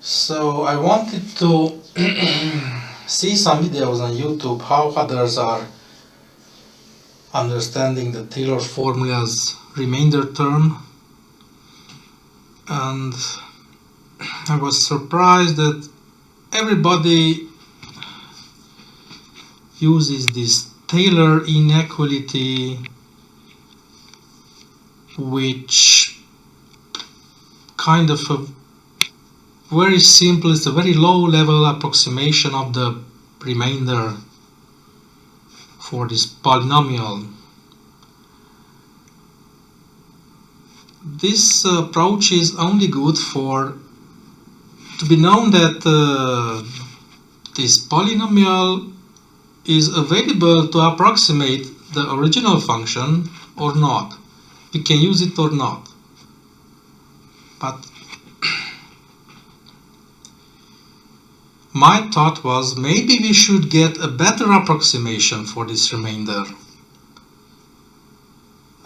So I wanted to see some videos on YouTube how others are understanding the Taylor formula's remainder term, and I was surprised that everybody uses this Taylor inequality, which kind of a very simple, it's a very low level approximation of the remainder for this polynomial. This approach is only good for to be known that this polynomial is available to approximate the original function or not. We can use it or not. But my thought was maybe we should get a better approximation for this remainder.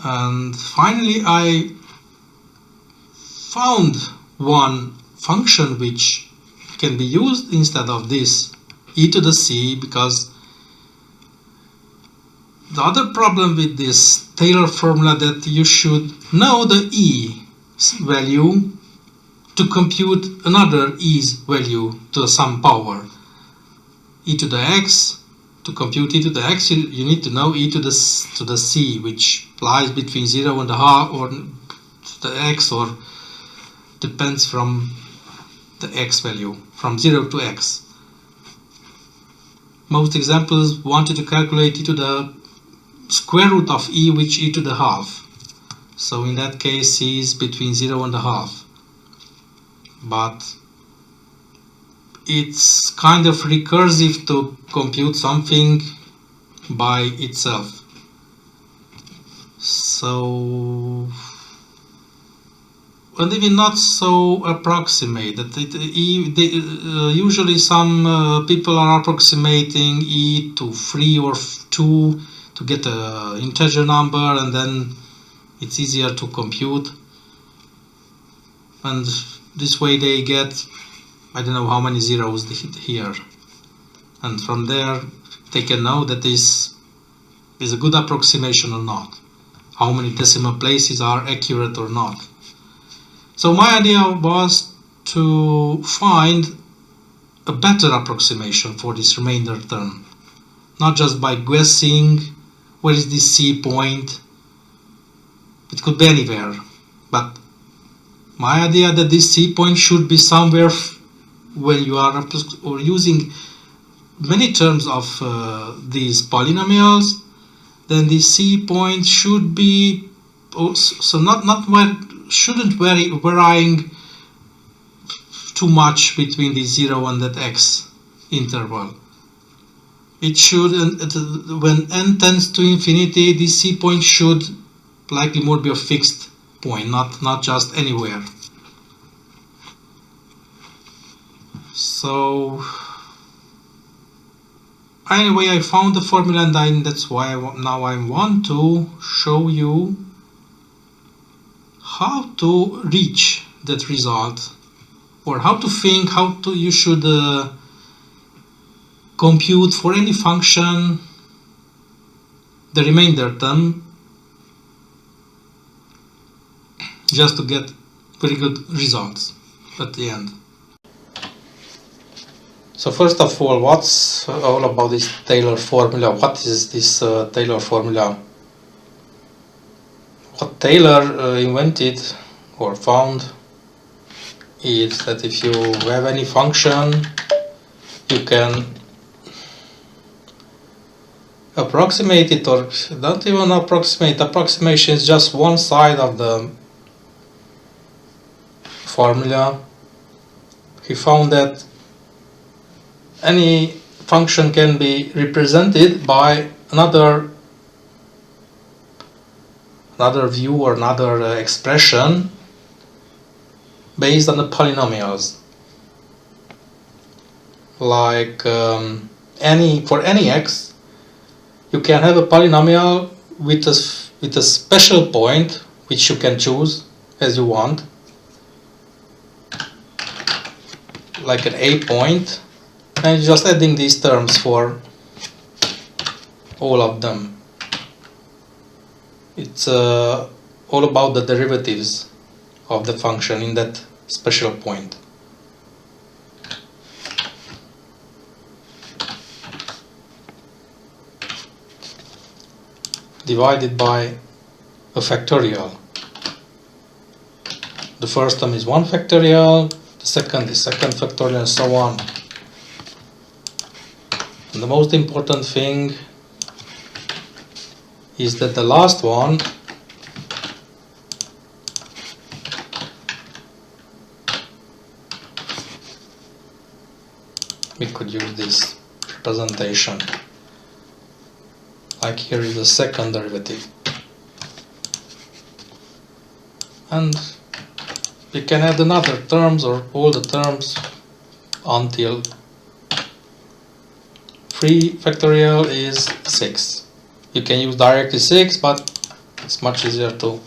And finally I found one function which can be used instead of this e to the c, because the other problem with this Taylor formula that you should know the e value to compute another e's value to some power. E to the x, to compute e to the x, you need to know e to the c, which lies between 0 and a half, or the x, or depends from the x value, from 0 to x. Most examples wanted to calculate e to the square root of e, which e to the half. So in that case e is between 0 and a half. But it's kind of recursive to compute something by itself. So, and even not so approximate. That usually some people are approximating e to 3 or 2 to get an integer number, and then it's easier to compute. And this way they get, I don't know how many zeros here. And from there they can know that this is a good approximation or not. How many decimal places are accurate or not. So my idea was to find a better approximation for this remainder term. Not just by guessing where is this c point. It could be anywhere. But my idea that this c point should be somewhere when you are or using many terms of these polynomials, then this c point should be also shouldn't vary varying too much between the 0 and that x interval. It should, when n tends to infinity, this c point should likely more be a fixed point, not just anywhere. So anyway, I found the formula, and that's why now I want to show you how to reach that result, or how to think, you should compute for any function the remainder term, just to get very good results at the end. So first of all, what's all about this Taylor formula? What is this Taylor formula? What Taylor invented or found is that if you have any function, you can approximate it, or don't even approximate. Approximation is just one side of the formula. He found that any function can be represented by another view or another expression based on the polynomials. Like for any x, you can have a polynomial with a special point which you can choose as you want. like an a point, and just adding these terms for all of them. It's all about the derivatives of the function in that special point. Divided by a factorial. The first term is 1 factorial, the second is second factorial, and so on. And the most important thing is that the last one we could use this representation. Like here is the second derivative. And we can add another terms or all the terms until 3 factorial is 6. You can use directly 6, but it's much easier to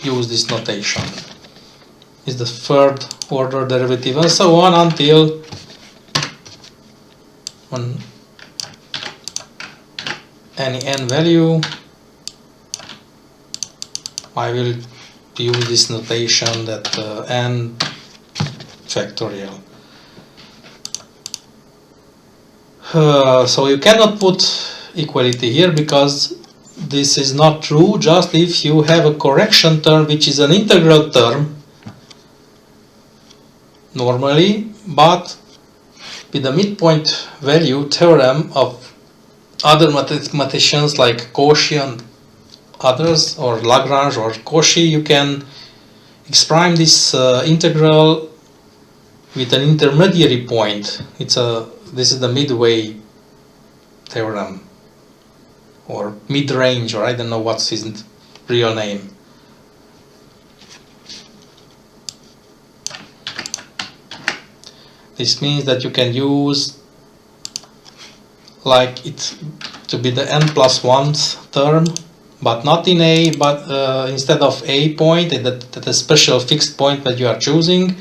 use this notation. It's the third order derivative, and so on until when any n value, I will use this notation that n factorial. So you cannot put equality here because this is not true just if you have a correction term which is an integral term normally, but with the midpoint value theorem of other mathematicians like Cauchy and others, or Lagrange or Cauchy, you can exprime this integral with an intermediary point. This is the midway theorem, or mid-range, or I don't know what's his real name. This means that you can use like it to be the n+1th term, but not in a, but instead of a point, that a special fixed point that you are choosing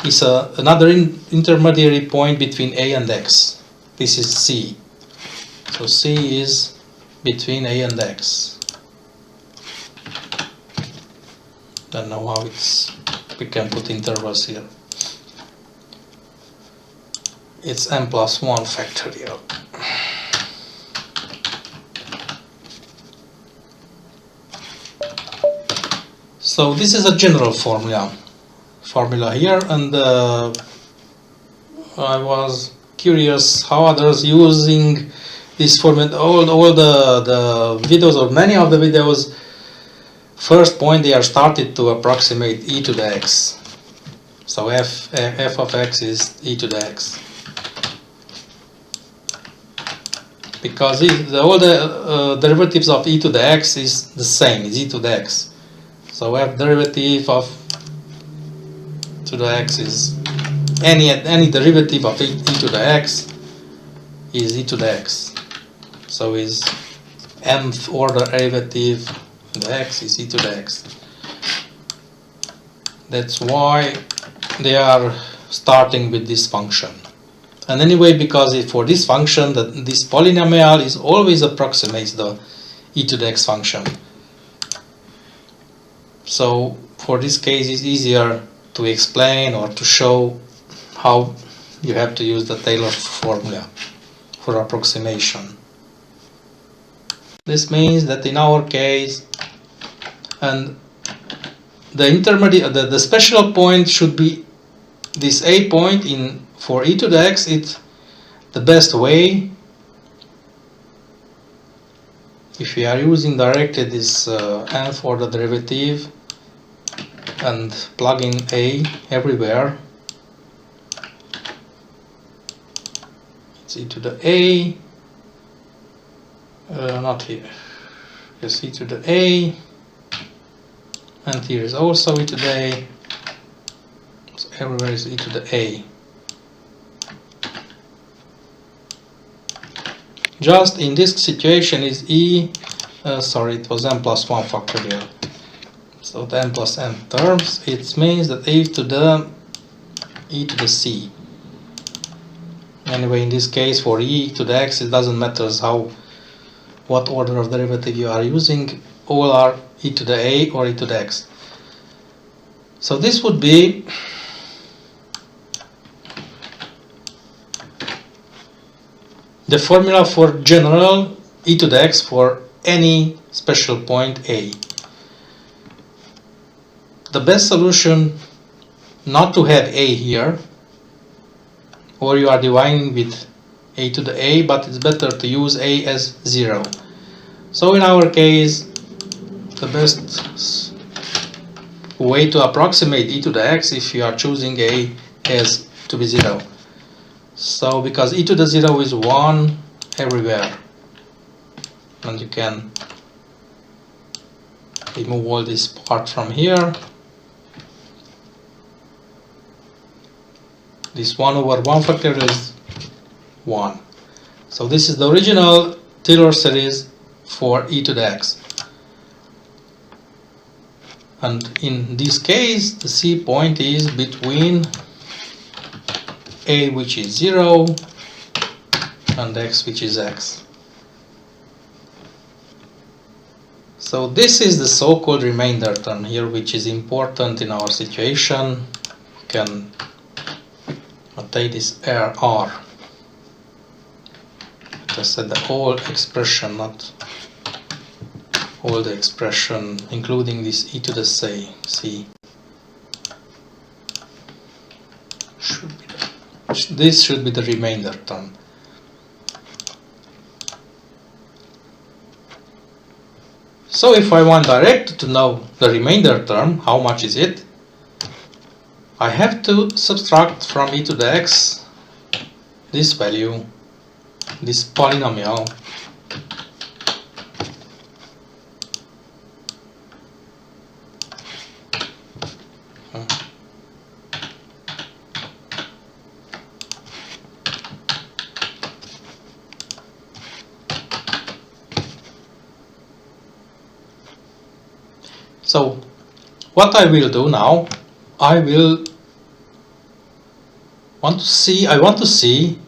is another intermediary point between a and x. This is c. So c is between a and x. Don't know how we can put intervals here. It's n+1 factorial. So this is a general formula here, and I was curious how others using this formula. All the videos, or many of the videos, first point they are started to approximate e to the x. So f of x is e to the x, because all the derivatives of e to the x is the same, is e to the x. So f derivative of to the x is any derivative of e to the x is e to the x. So is nth order derivative of the x is e to the x. That's why they are starting with this function. And anyway, because for this function, this polynomial is always approximates the e to the x function. So for this case, it's easier to explain or to show how you have to use the Taylor formula for approximation. This means that in our case, and the intermediate, the special point should be this a point in for e to the x. It's the best way if we are using directly this nth order derivative and plugging a everywhere. It's e to the a, not here, yes, e to the a, and here is also e to the a, so everywhere is e to the a. Just in this situation is it was n+1 factorial. So the n plus n terms, it means that e to the c. Anyway, in this case, for e to the x, it doesn't matter what order of derivative you are using, all are e to the a or e to the x. So this would be the formula for general e to the x for any special point a. The best solution not to have a here, or you are dividing with a to the a, but it's better to use a as 0. So in our case, the best way to approximate e to the x if you are choosing a as to be 0. So because e to the 0 is 1 everywhere, and you can remove all this part from here. This 1 over 1 factorial is 1. So this is the original Taylor series for e to the x. And in this case, the c point is between a, which is 0, and x, which is x. So this is the so-called remainder term here, which is important in our situation. You can take this R. Just said the whole expression, not all the expression, including this e to the c. This should be the remainder term. So if I want direct to know the remainder term, how much is it? I have to subtract from e to the x this value, this polynomial, So what I will do now, I want to see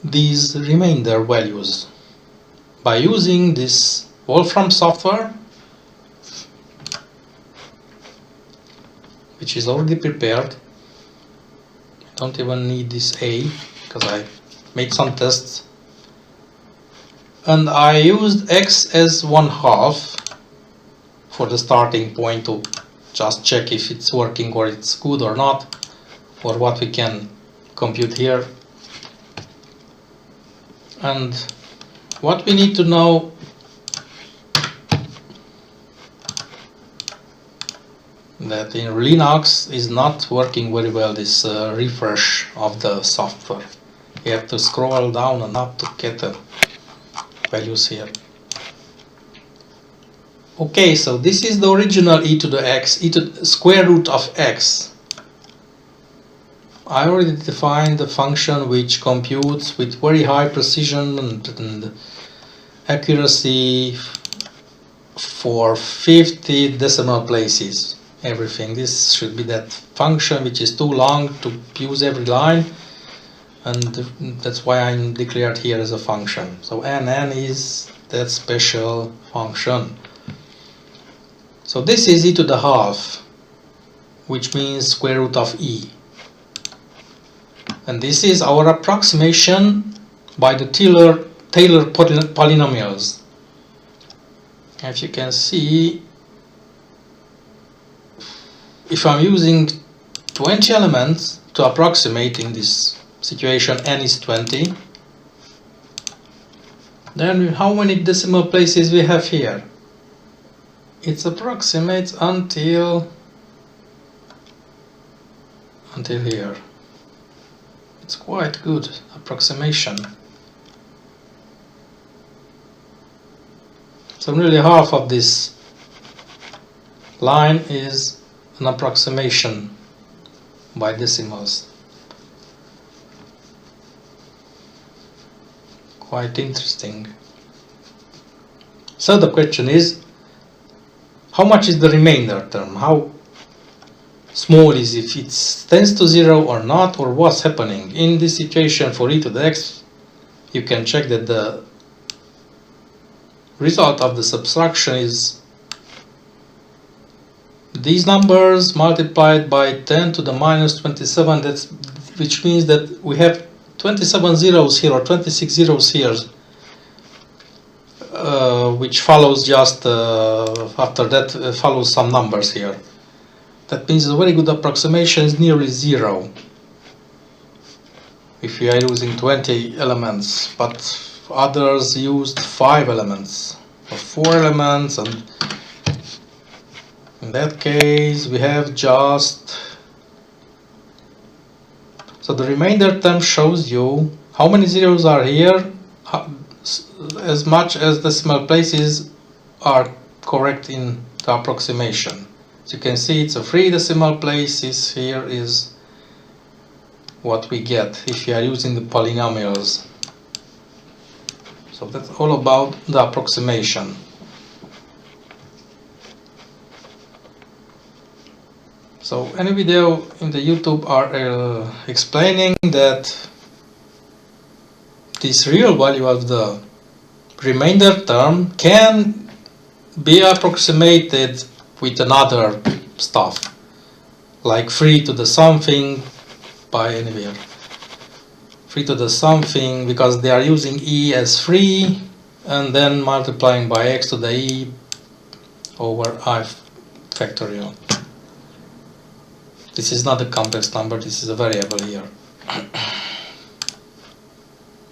these remainder values by using this Wolfram software, which is already prepared. I don't even need this A because I made some tests. And I used x as 1/2 for the starting point to just check if it's working or it's good or not, or what we can compute here. And what we need to know that in Linux is not working very well, this refresh of the software. You have to scroll down and up to get the values here. Okay, so this is the original e to the x, e to the square root of x. I already defined the function which computes with very high precision and accuracy for 50 decimal places. Everything. This should be that function which is too long to use every line, and that's why I'm declared here as a function. So nn is that special function. So this is e to the half, which means square root of e. And this is our approximation by the Taylor polynomials. As you can see, if I'm using 20 elements to approximate in this situation, n is 20, then how many decimal places we have here? It approximates until here. It's quite good approximation. So nearly half of this line is an approximation by decimals. Quite interesting. So the question is, how much is the remainder term? How small is if it tends to 0 or not, or what's happening? In this situation for e to the x, you can check that the result of the subtraction is these numbers multiplied by 10 to the minus 27, which means that we have 27 zeros here or 26 zeros here, which follows just after that follows some numbers here. That means a very good approximation is nearly 0 if you are using 20 elements, but others used 5 elements or 4 elements, and in that case we have just, so the remainder term shows you how many zeros are here, as much as decimal places are correct in the approximation. As you can see, it's a 3 decimal places. Here is what we get if you are using the polynomials. So that's all about the approximation. So any video in the YouTube are explaining that this real value of the remainder term can be approximated with another stuff, like 3 to the something by anywhere. 3 to the something, because they are using e as 3 and then multiplying by x to the e over I factorial. This is not a complex number, this is a variable here.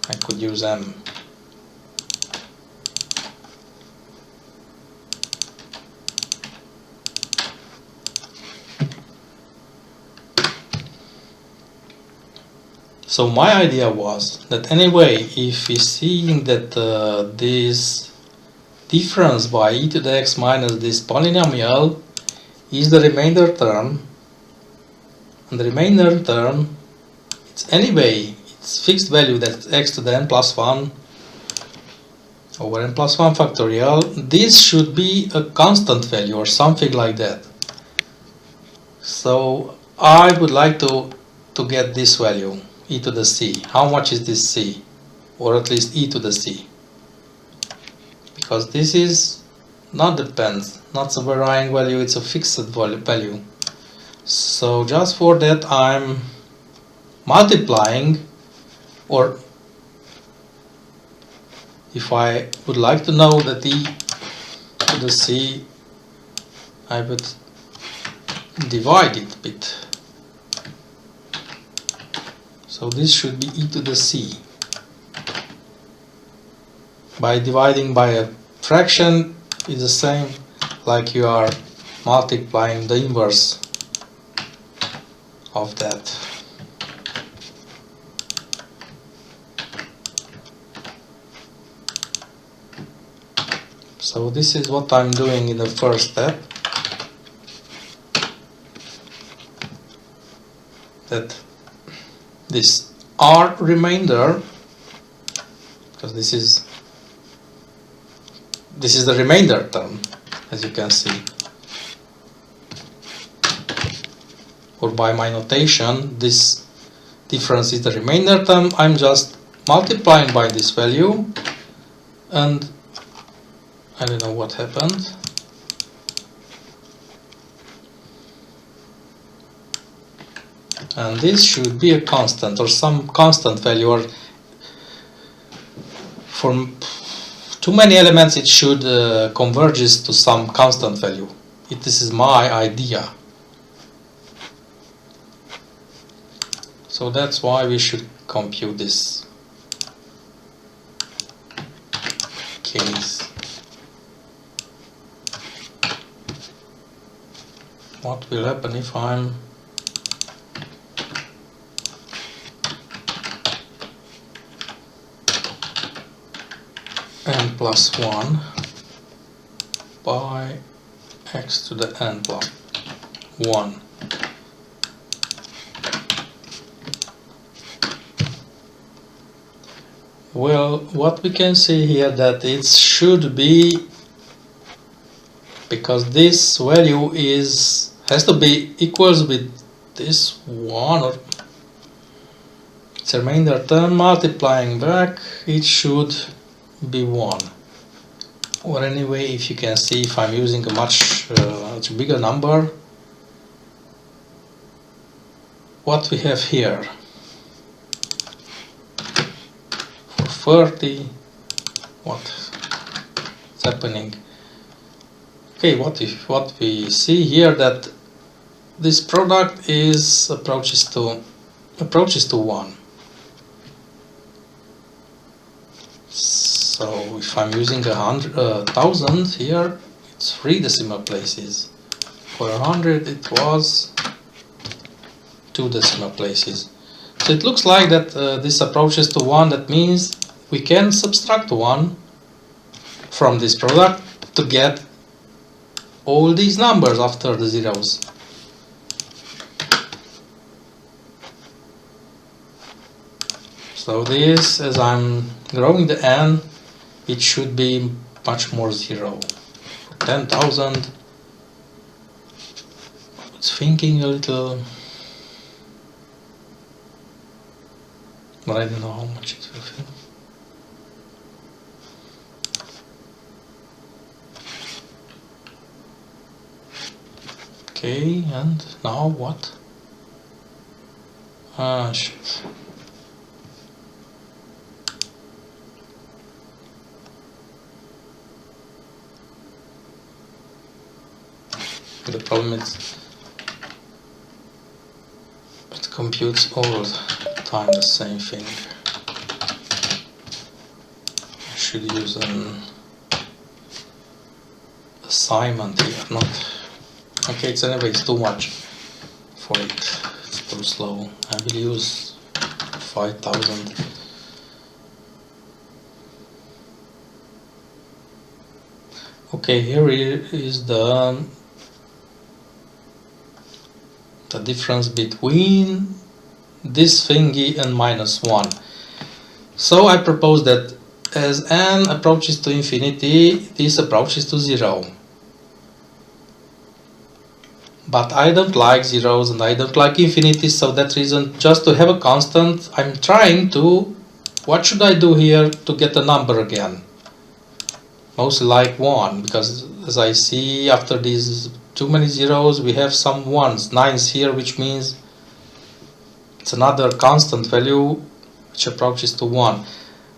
I could use m. So my idea was that anyway, if we see that this difference by e to the x minus this polynomial is the remainder term, and the remainder term, it's anyway, it's fixed value, that's x to the n plus 1 over n plus 1 factorial, this should be a constant value or something like that. So I would like to get this value, e to the c. How much is this c? Or at least e to the c. Because this is not depends, not a varying value, it's a fixed value. So just for that I'm multiplying, or if I would like to know that e to the c, I would divide it a bit. So this should be e to the c. By dividing by a fraction is the same like you are multiplying the inverse of that. So this is what I'm doing in the first step. That this r remainder, because this is the remainder term, as you can see, or by my notation, this difference is the remainder term. I'm just multiplying by this value, and I don't know what happened. And this should be a constant or some constant value, or for too many elements it should converges to some constant value. This is my idea. So that's why we should compute this case. What will happen if I'm n plus 1 by x to the n plus 1. Well, what we can see here that it should be because this value has to be equals with this one, or it's a remainder term multiplying back, it should be 1. Or anyway, if you can see, if I'm using a much bigger number, what we have here for 30, what's happening? Okay, what we see here, that this product is approaches to 1. So if I'm using 1,000 here, it's 3 decimal places. For 100 it was 2 decimal places. So it looks like that this approaches to 1. That means we can subtract 1 from this product to get all these numbers after the zeros. So this, as I'm growing the n, it should be much more 0. 10,000, it's thinking a little, but I don't know how much it will think. Okay, and now what? Ah, shit. The problem is it computes all the time the same thing. I should use an assignment here, not. Okay, it's anyways too much for it. It's too slow. I will use 5,000. Okay, here is the difference between this thingy and -1. So I propose that as n approaches to infinity, this approaches to 0. But I don't like zeros and I don't like infinity, so that reason, just to have a constant, I'm trying to, what should I do here to get a number again? Mostly like 1, because as I see after these too many zeros we have some 1s, 9s here, which means it's another constant value which approaches to 1.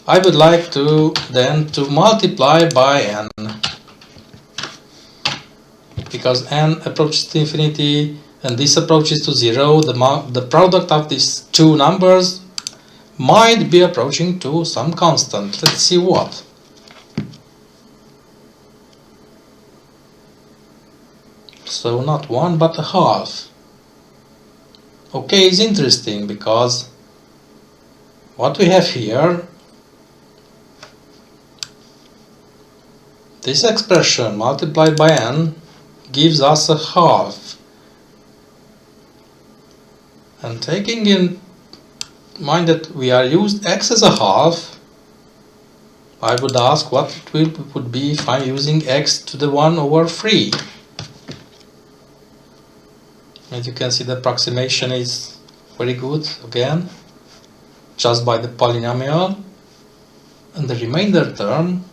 I would like to then to multiply by n, because n approaches to infinity and this approaches to 0. The product of these two numbers might be approaching to some constant. Let's see what. So not 1 but a half. Okay, it's interesting because what we have here, this expression multiplied by n gives us a half. And taking in mind that we are used x as a half, I would ask what it would be if I'm using x to the 1 over 3. As you can see, the approximation is very good again, just by the polynomial, and the remainder term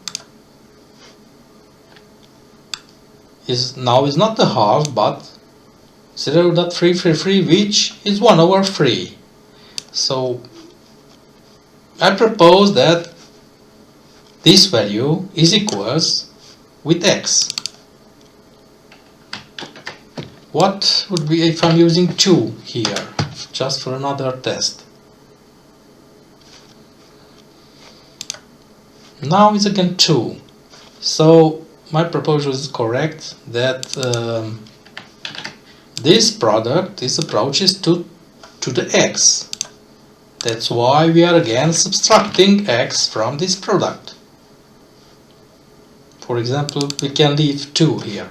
is not a half but 0.333, which is 1 over 3. So I propose that this value is equals with x. What would be if I'm using 2 here, just for another test? Now it's again 2. So my proposal is correct that this product approaches to the x. That's why we are again subtracting x from this product. For example, we can leave 2 here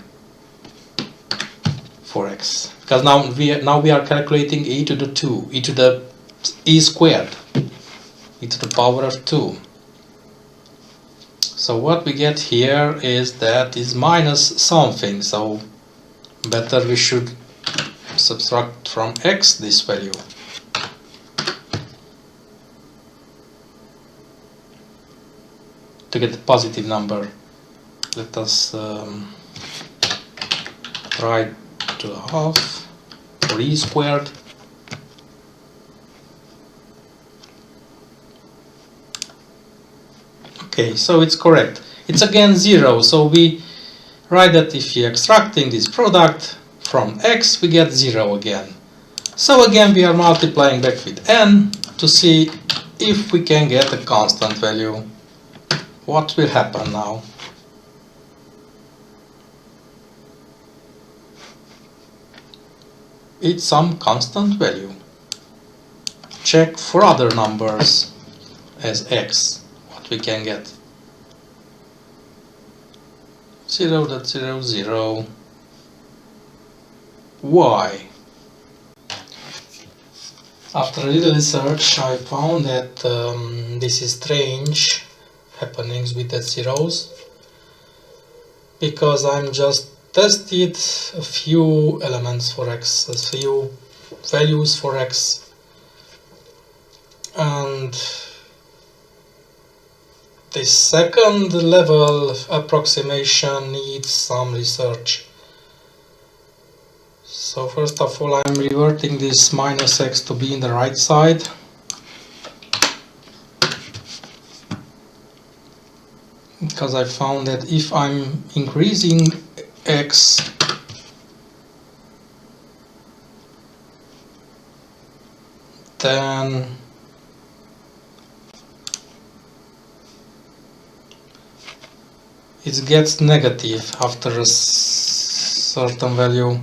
for x, because now we are calculating e to the 2, e to the e squared, e to the power of 2. So what we get here is that is minus something, so better we should subtract from x this value. To get a positive number, let us try to half or e squared. Okay, so it's correct. It's again 0, so we write that if we are extracting this product from x, we get 0 again. So again we are multiplying back with n to see if we can get a constant value. What will happen now? It's some constant value. Check for other numbers as x. What we can get? 0.00. Why? After a little research, I found that this is strange happenings with the zeros, because I'm just tested a few elements for x, a few values for x, and this second level approximation needs some research. So first of all, I'm reverting this minus x to be in the right side. Because I found that if I'm increasing x, then it gets negative after a certain value.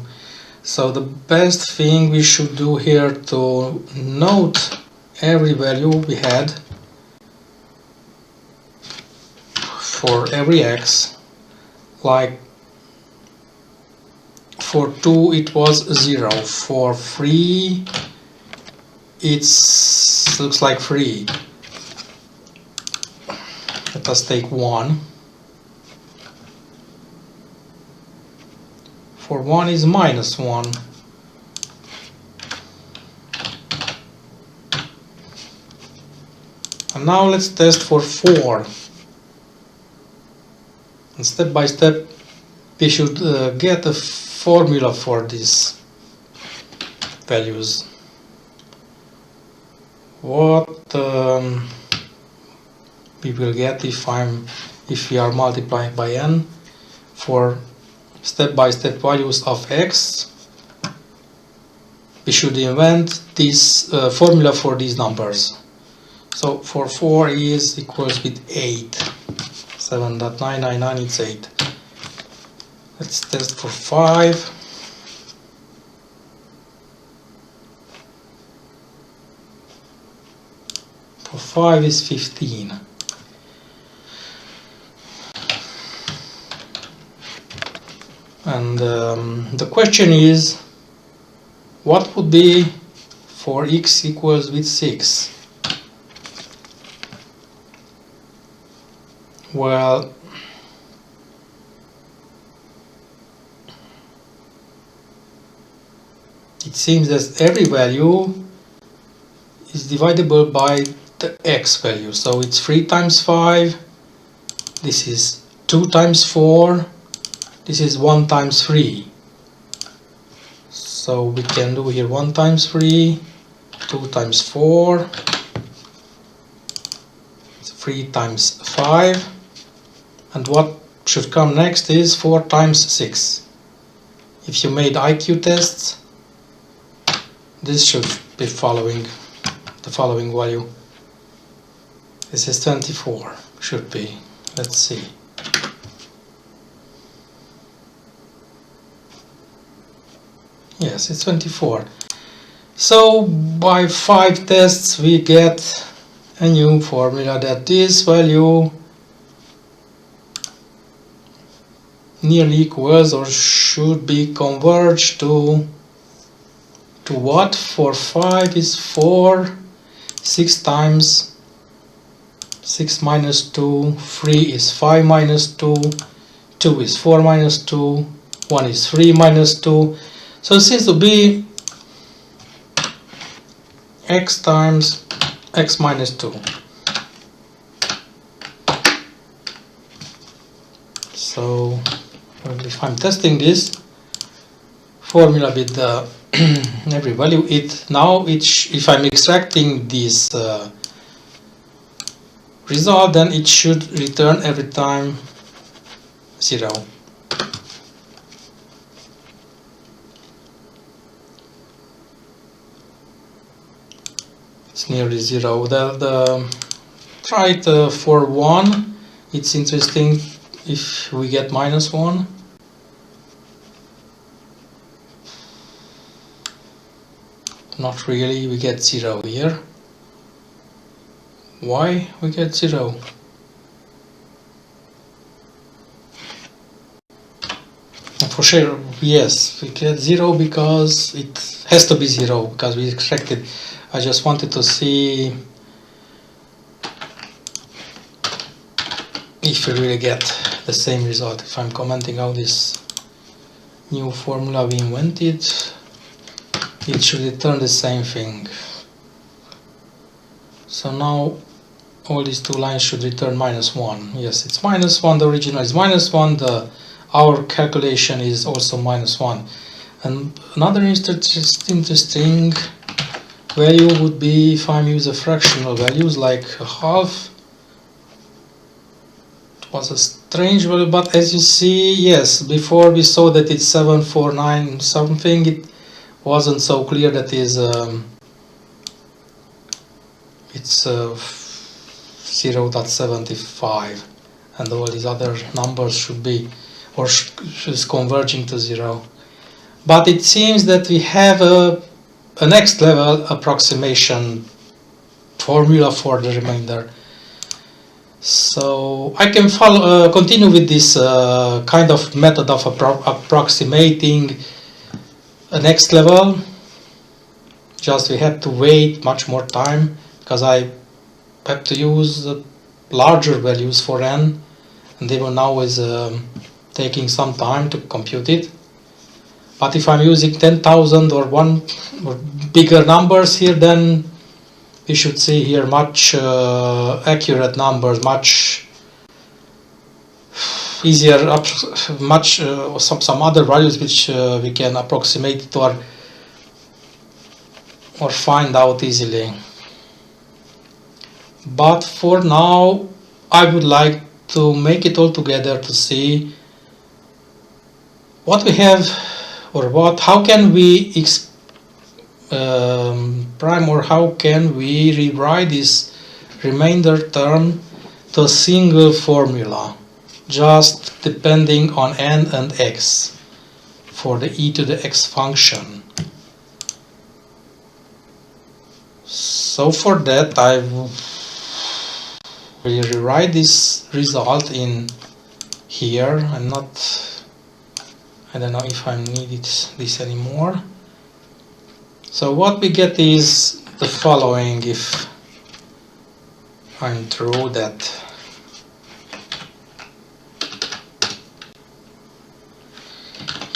So the best thing we should do here to note every value we had for every x, like for 2 it was 0, for 3 it looks like 3. Let us take 1. For 1 is minus 1. And now let's test for 4. And step by step we should get a formula for these values. What we will get if we are multiplying by n for step-by-step values of x. We should invent this formula for these numbers. So for 4 is equals with 8. 7.999, it's 8. Let's test for 5. For 5 is 15. And the question is, what would be for x equals with 6? Well, it seems that every value is divisible by the x value. So it's 3 times 5, this is 2 times 4, this is 1 times 3. So we can do here 1 times 3, 2 times 4, 3 times 5, and what should come next is 4 times 6. If you made IQ tests, this should be the following value. This is 24, should be. Let's see. Yes, it's 24. So by 5 tests we get a new formula that this value nearly equals or should be converged to what? For 5 is 4, 6 times 6 minus 2, 3 is 5 minus 2, 2 is 4 minus 2, 1 is 3 minus 2. So it seems to be x times x minus 2. So if I'm testing this formula with every value, if I'm extracting this result, then it should return every time 0. It's nearly 0. Try it for 1. It's interesting if we get minus 1. Not really, we get 0 here. Why we get 0? For sure, yes, we get 0 because it has to be 0 because we extracted. I just wanted to see if we really get the same result. If I'm commenting out this new formula we invented, it should return the same thing. So now all these two lines should return minus 1. Yes, it's minus 1, the original is minus 1, our calculation is also minus 1. And another interesting value would be if I'm using fractional values like a half. It was a strange value, but as you see, yes, before we saw that it's 749 something, it wasn't so clear that it's 0.75, and all these other numbers should be or is converging to 0. But it seems that we have a next level approximation formula for the remainder. So I can continue with this kind of method of approximating a next level. Just we have to wait much more time because I have to use larger values for n, and even now is taking some time to compute it. But if I'm using 10,000 or bigger numbers here, then we should see here much accurate numbers, much easier, some other values which we can approximate it or find out easily. But for now, I would like to make it all together to see what we have, or how can we prime, or how can we rewrite this remainder term to a single formula, just depending on n and x for the e to the x function. So for that, I will rewrite this result in here. I don't know if I needed this anymore. So what we get is the following if I'm true that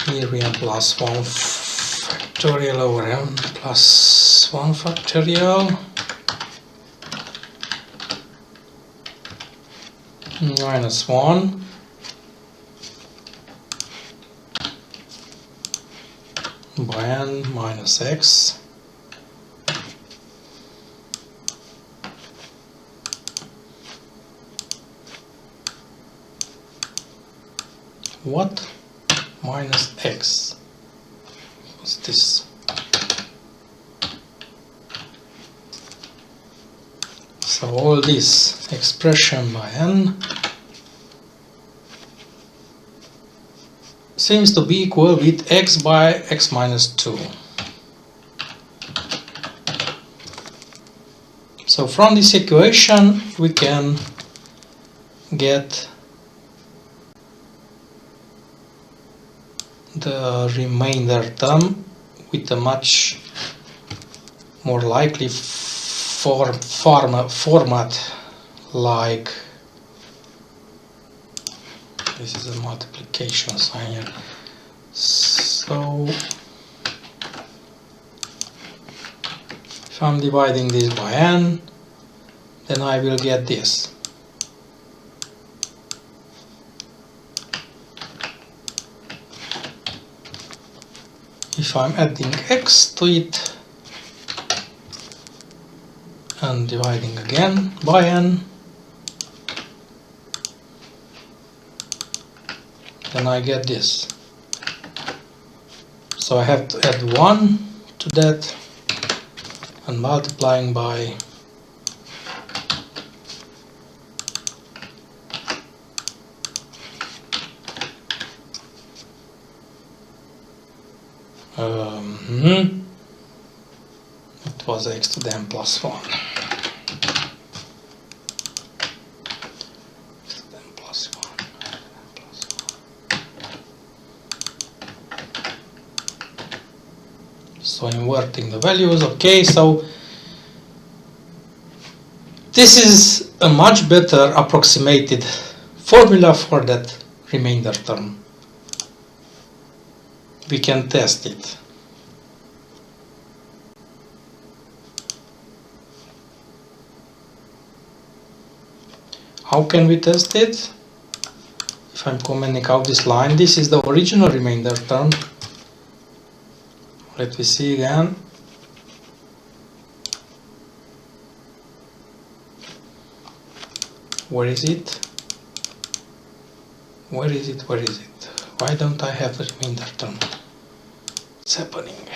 here we have plus 1 factorial over m plus 1 factorial minus 1 by n minus x what minus x. What's this? So all this expression by n seems to be equal with x by x minus 2. So from this equation we can get the remainder term with a much more likely format like this is a multiplication sign here. So if I'm dividing this by n, then I will get this. If I'm adding x to it and dividing again by n, then I get this. So I have to add 1 to that and multiplying by it was x to the n plus 1. So inverting the values. Okay, so this is a much better approximated formula for that remainder term. We can test it. How can we test it? If I'm commenting out this line, this is the original remainder term. Let me see again. Where is it? Where is it? Where is it? Why don't I have the remainder term? What's happening?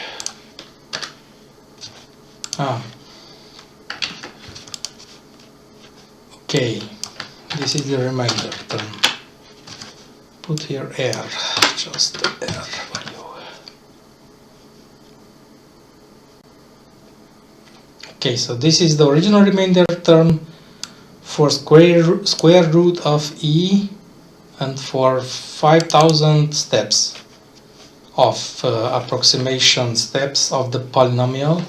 Okay, this is the remainder term. Put here r, just the r value. Okay, so this is the original remainder term for square root of e and for 5,000 steps of approximation steps of the polynomial.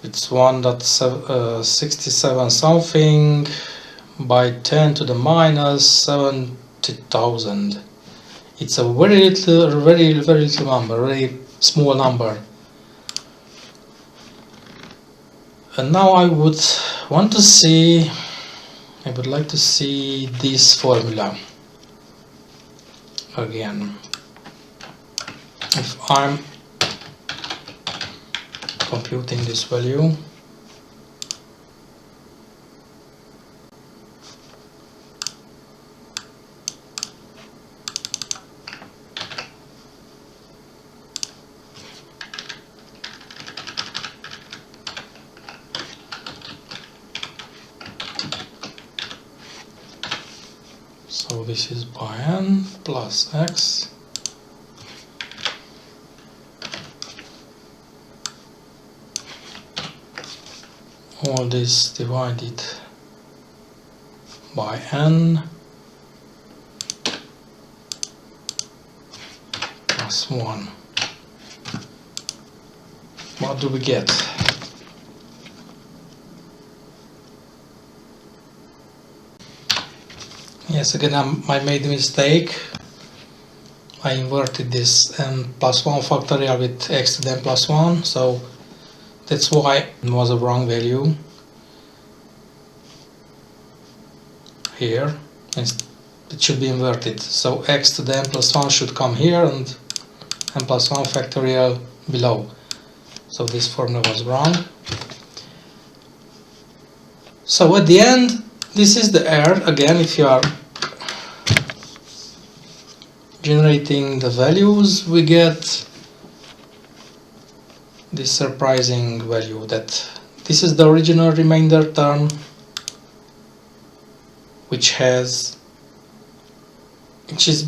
It's 1.67 something by 10 to the minus 70,000. It's a very little number, very small number. And now I would like to see this formula again. If I'm computing this value, so this is by n plus x all this divided by n plus 1. What do we get? Yes, again I made a mistake. I inverted this n plus 1 factorial with x to the n plus 1, so that's why it was a wrong value here. It should be inverted. So x to the n plus 1 should come here and n plus 1 factorial below. So this formula was wrong. So at the end, this is the error. Again, if you are generating the values, we get this surprising value that this is the original remainder term, which has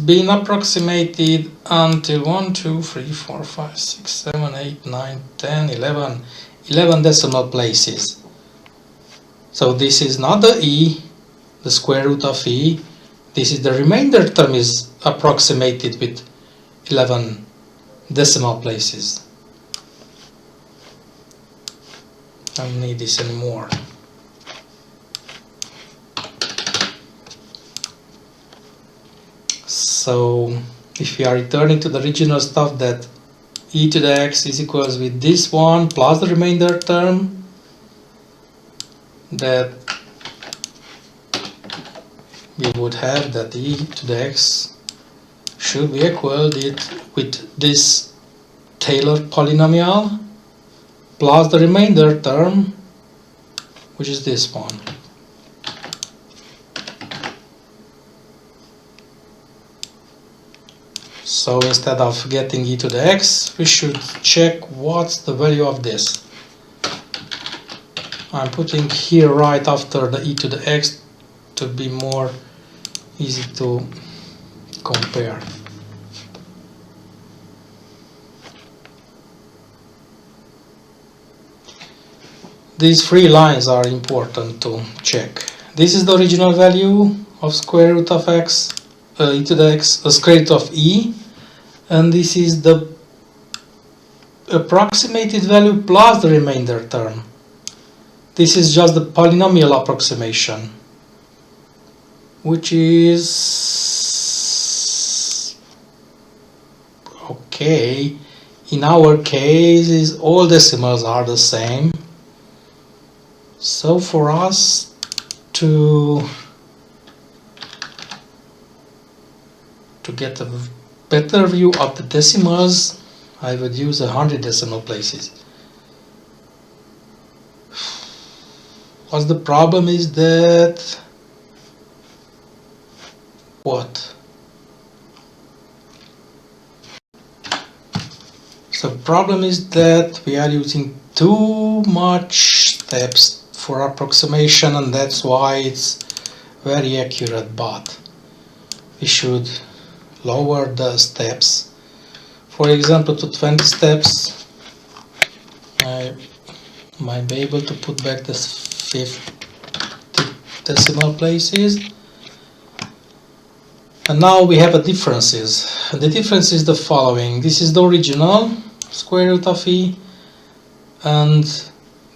been approximated until 1, 2, 3, 4, 5, 6, 7, 8, 9, 10, 11 decimal places. So this is not the e, the square root of e. This is the remainder term is approximated with 11 decimal places. I don't need this anymore. So if we are returning to the original stuff that e to the x is equals with this one plus the remainder term, that we would have that e to the x should be equal with this Taylor polynomial plus the remainder term, which is this one. So instead of getting e to the x, we should check what's the value of this. I'm putting here right after the e to the x to be more easy to compare. These three lines are important to check. This is the original value of square root of x, e to the x, square root of e, and this is the approximated value plus the remainder term. This is just the polynomial approximation, which is okay. In our case, all decimals are the same. So for us to get a better view of the decimals, I would use 100 decimal places. What's the problem is that what? So the problem is that we are using too much steps for approximation, and that's why it's very accurate, but we should lower the steps. For example, to 20 steps, I might be able to put back the 50 decimal places. And now we have a differences. The difference is the following. This is the original square root of e, and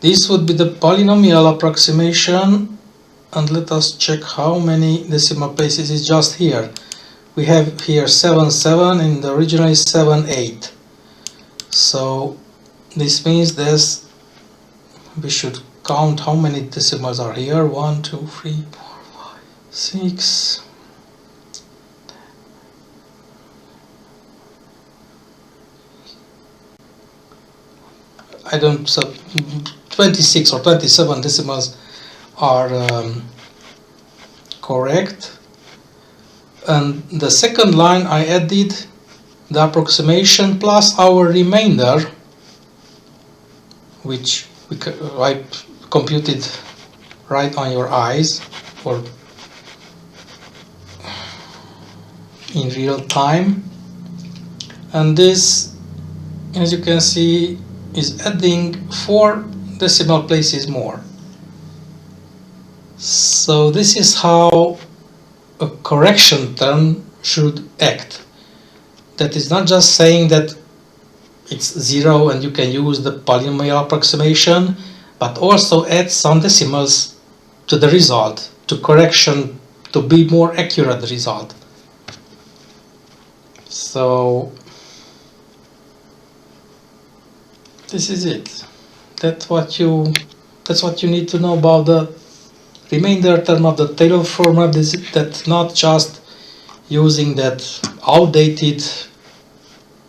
this would be the polynomial approximation. And let us check how many decimal places is just here. We have here 7, 7, and the original is 7, 8. So this means this, we should count how many decimals are here. 1, 2, 3, 4, 5, 6. I don't, so 26 or 27 decimals are correct. And the second line I added the approximation plus our remainder, which I computed right on your eyes or in real time. And this, as you can see, is adding 4 decimal places more. So this is how a correction term should act. That is not just saying that it's 0 and you can use the polynomial approximation, but also add some decimals to the result, to correction, to be more accurate result. So this is it. That's what you need to know about the remainder term of the Taylor formula. That's not just using that outdated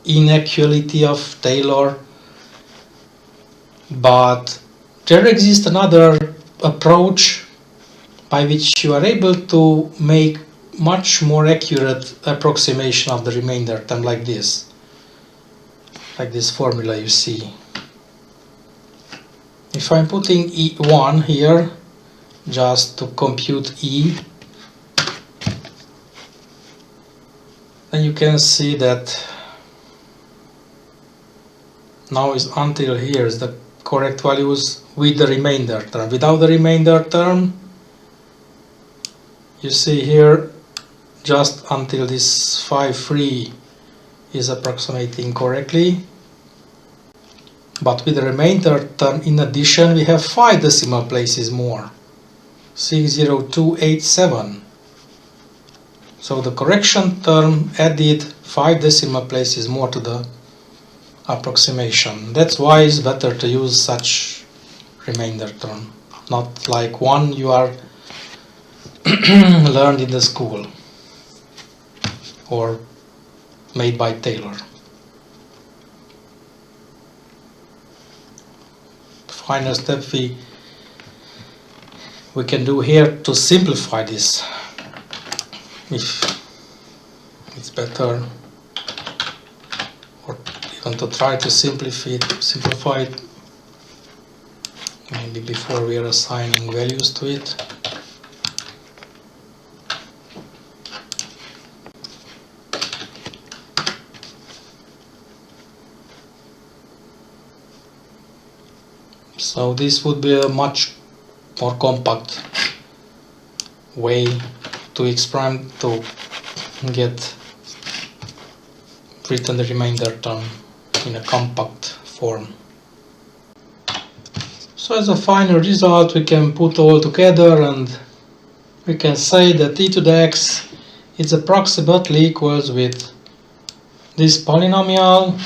inequality of Taylor, but there exists another approach by which you are able to make much more accurate approximation of the remainder term, like this formula you see. If I'm putting E1 here just to compute E, then you can see that now is until here is the correct values with the remainder term. Without the remainder term, you see here just until this 5,3 is approximating correctly. But with the remainder term, in addition, we have 5 decimal places more. 60287. So the correction term added 5 decimal places more to the approximation. That's why it's better to use such remainder term, not like one you are learned in the school or made by Taylor. Final step we can do here to simplify this. If it's better, or even to try to simplify it, maybe before we are assigning values to it. So this would be a much more compact way to get written the remainder term in a compact form. So as a final result, we can put all together and we can say that e to the x is approximately equals with this polynomial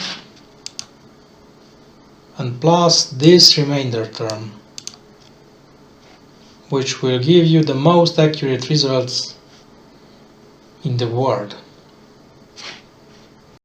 and plus this remainder term, which will give you the most accurate results in the world.